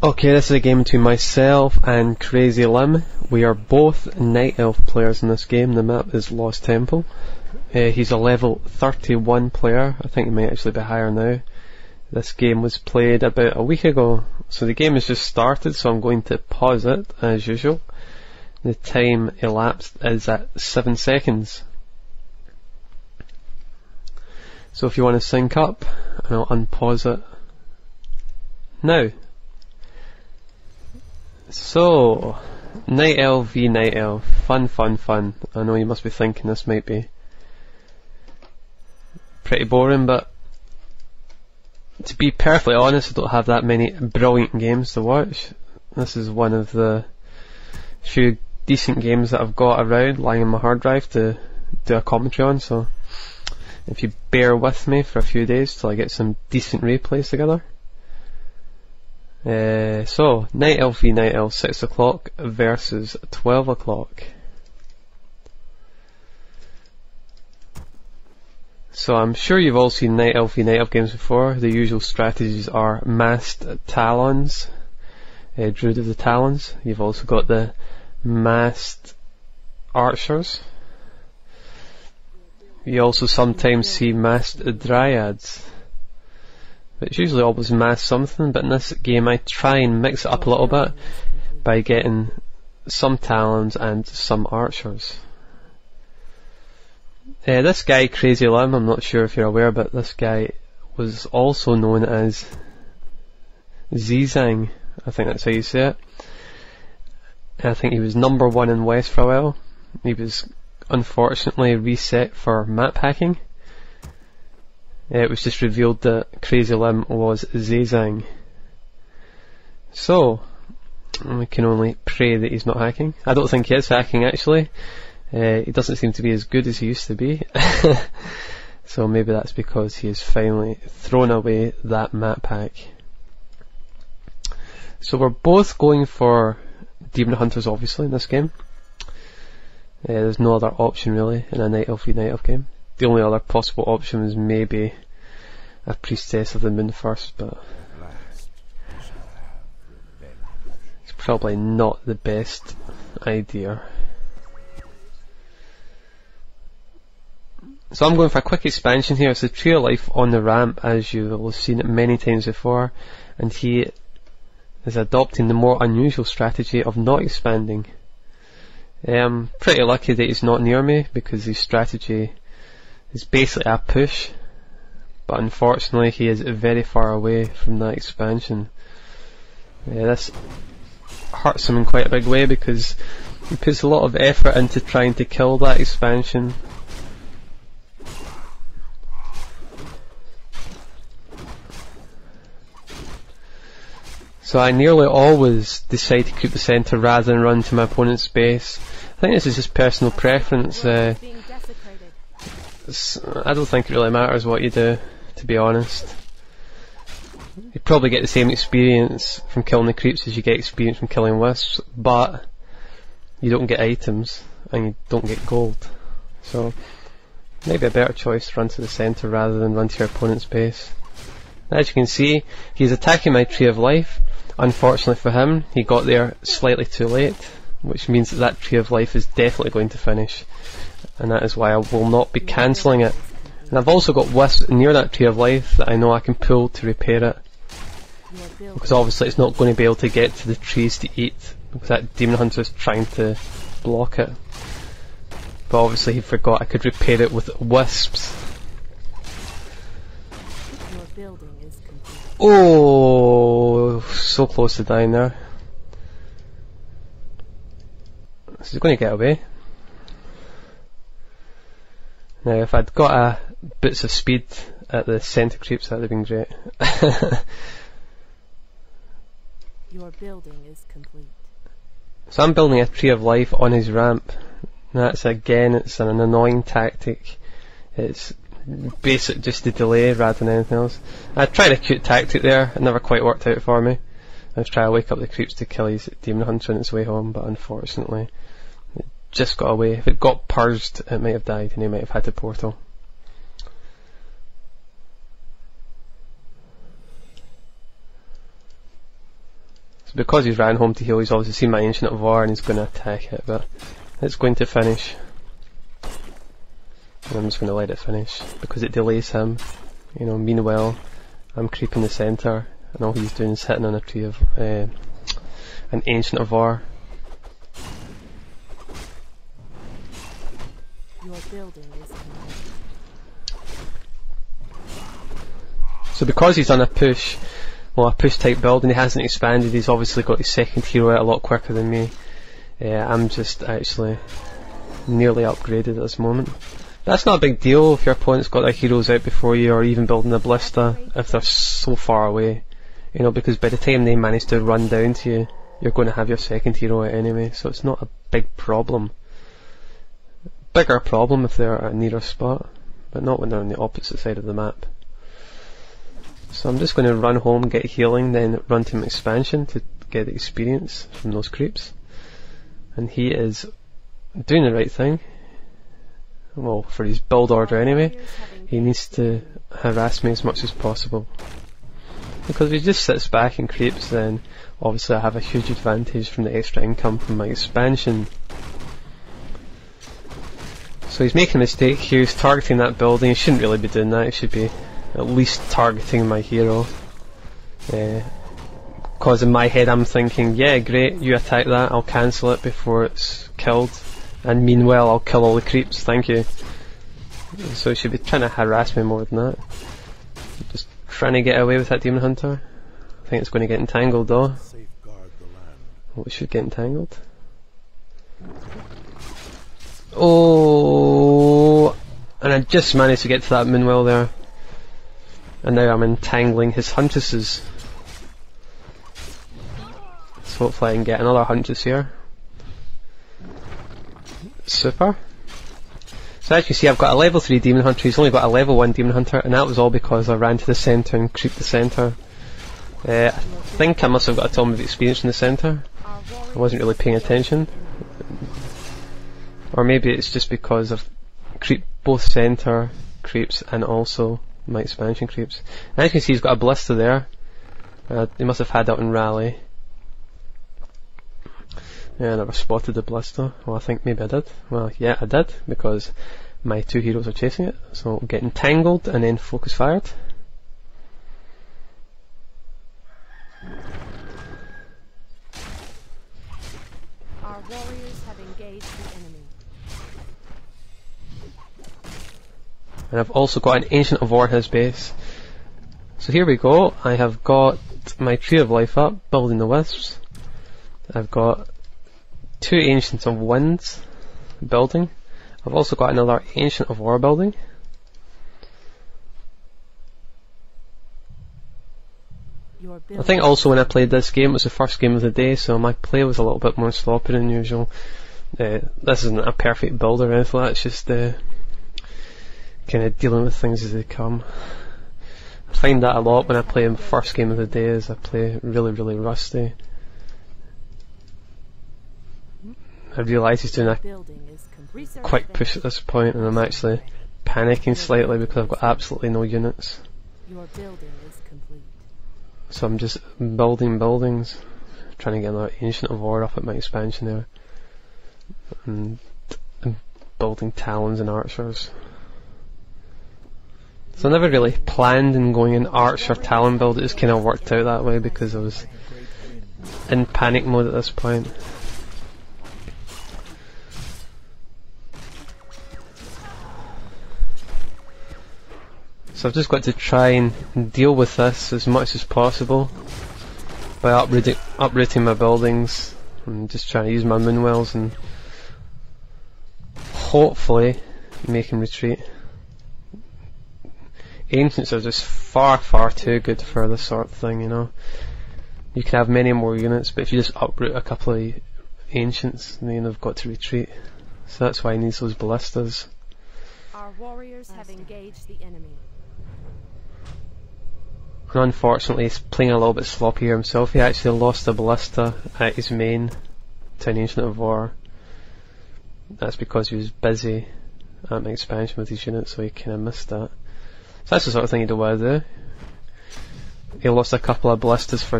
Okay, this is a game between myself and Crazy Lim. We are both Night Elf players in this game. The map is Lost Temple. He's a level 31 player. I think he might actually be higher now. This game was played about a week ago, so the game has just started, so I'm going to pause it as usual. The time elapsed is at 7 seconds. So if you want to sync up, and I'll unpause it now. So, Night Elf v Night Elf. Fun. I know you must be thinking this might be pretty boring, but to be perfectly honest, I don't have that many brilliant games to watch. This is one of the few decent games that I've got around lying on my hard drive to do a commentary on, so if you bear with me for a few days till I get some decent replays together. So, Night Elf v Night Elf, 6 o'clock versus 12 o'clock. So I'm sure you've all seen Night Elf v Night Elf games before. The usual strategies are massed talons, Druid of the Talons. You've also got the massed archers. You also sometimes see massed dryads. It's usually always mass something, but in this game I try and mix it up a little bit by getting some talons and some archers. This guy, Crazy Lim, I'm not sure if you're aware, but this guy was also known as Zizang, I think that's how you say it. I think he was number 1 in West for a while. He was unfortunately reset for map hacking. It was just revealed that Crazy Lim was Zizang. So, we can only pray that he's not hacking. I don't think he is hacking actually. He doesn't seem to be as good as he used to be. So maybe that's because he has finally thrown away that map hack. So we're both going for Demon Hunters obviously in this game. There's no other option really in a Night Elf v Night Elf game. The only other possible option is maybe a Priestess of the Moon first, but it's probably not the best idea. So I'm going for a quick expansion here. It's the Tree of Life on the ramp, as you will have seen it many times before, and he is adopting the more unusual strategy of not expanding. I'm pretty lucky that he's not near me, because his strategy is basically a push, but unfortunately he is very far away from that expansion. This hurts him in quite a big way because he puts a lot of effort into trying to kill that expansion. So I nearly always decide to keep the centre rather than run to my opponent's base. I think this is just personal preference. I don't think it really matters what you do, to be honest. You probably get the same experience from killing the creeps as you get experience from killing wisps, but you don't get items and you don't get gold. So maybe a better choice to run to the centre rather than run to your opponent's base. As you can see, he's attacking my Tree of Life. Unfortunately for him, he got there slightly too late, which means that that Tree of Life is definitely going to finish, and that is why I will not be cancelling it. And I've also got wisps near that Tree of Life that I know I can pull to repair it, because obviously it's not going to be able to get to the trees to eat, because that Demon Hunter is trying to block it. But obviously he forgot I could repair it with wisps. Oh, so close to dying there. So he's going to get away. Now if I'd got a bits of speed at the centre creeps, that would have been great. Your building is complete. So I'm building a Tree of Life on his ramp. That's again, it's an annoying tactic. It's basic just to delay rather than anything else. I tried a cute tactic there, it never quite worked out for me. I was trying to wake up the creeps to kill his Demon Hunter on its way home, but unfortunately it just got away. If it got purged, it might have died and he might have had the portal. So because he's ran home to heal, he's obviously seen my Ancient of War and he's going to attack it, but it's going to finish. And I'm just going to let it finish, because it delays him. You know, meanwhile, I'm creeping the centre, and all he's doing is hitting on a tree of an Ancient of War. Your building is complete. So because he's done a push type build and he hasn't expanded, he's obviously got his second hero out a lot quicker than me. I'm just actually nearly upgraded at this moment. That's not a big deal if your opponent's got their heroes out before you, or even building a ballista if they're so far away. You know, because by the time they manage to run down to you, you're going to have your second hero out anyway, so it's not a big problem. Bigger problem if they're at a nearer spot, but not when they're on the opposite side of the map. So I'm just going to run home, get healing, then run to my expansion to get the experience from those creeps. And he is doing the right thing. Well, for his build order anyway. He needs to harass me as much as possible. Because if he just sits back and creeps, then obviously I have a huge advantage from the extra income from my expansion. So he's making a mistake here, he's targeting that building. He shouldn't really be doing that, he should be at least targeting my hero. Because in my head I'm thinking, yeah great, you attack that, I'll cancel it before it's killed, and meanwhile I'll kill all the creeps, thank you. So he should be trying to harass me more than that. Just trying to get away with that Demon Hunter. I think it's going to get entangled though. Well, it should get entangled. Oh, and I just managed to get to that Moonwell there. And now I'm entangling his Huntresses. So hopefully I can get another Huntress here. Super. So as you can see, I've got a level 3 Demon Hunter, he's only got a level 1 Demon Hunter, and that was all because I ran to the centre and creeped the centre. I think I must have got a ton of experience in the centre. I wasn't really paying attention. Or maybe it's just because I've creeped both centre creeps and also my expansion creeps. And as you can see, he's got a ballista there. He must have had that in rally. Yeah, I never spotted the ballista. Well, I think maybe I did. Well, yeah, I did, because my two heroes are chasing it. So we'll get entangled and then focus fired. Our warriors have engaged the enemy. And I've also got an Ancient of War in his base. So here we go. I have got my Tree of Life up, building the Wisps. I've got two Ancients of Winds building. I've also got another Ancient of War building. I think also when I played this game, it was the first game of the day, so my play was a little bit more sloppy than usual. This isn't a perfect build or anything like that, it's just kind of dealing with things as they come. I find that a lot when I play in the first game of the day, as I play really rusty. I realise he's doing a quick push at this point, and I'm actually panicking slightly because I've got absolutely no units. Your building is complete. So I'm just building buildings, trying to get another Ancient of War up at my expansion there, and building Talons and Archers. So I never really planned on going in Archer Talon build, it just kind of worked out that way because I was in panic mode at this point. So I've just got to try and deal with this as much as possible by uprooting my buildings and just trying to use my moonwells and hopefully make him retreat. Ancients are just far too good for this sort of thing, you know. You can have many more units, but if you just uproot a couple of Ancients, then they've got to retreat. So that's why he needs those ballistas. Our warriors have engaged the enemy. And unfortunately he's playing a little bit sloppy here himself. He actually lost a ballista at his main to an Ancient of War. That's because he was busy at my expansion with his units, so he kind of missed that. So that's the sort of thing you don't want to do. He lost a couple of ballistas for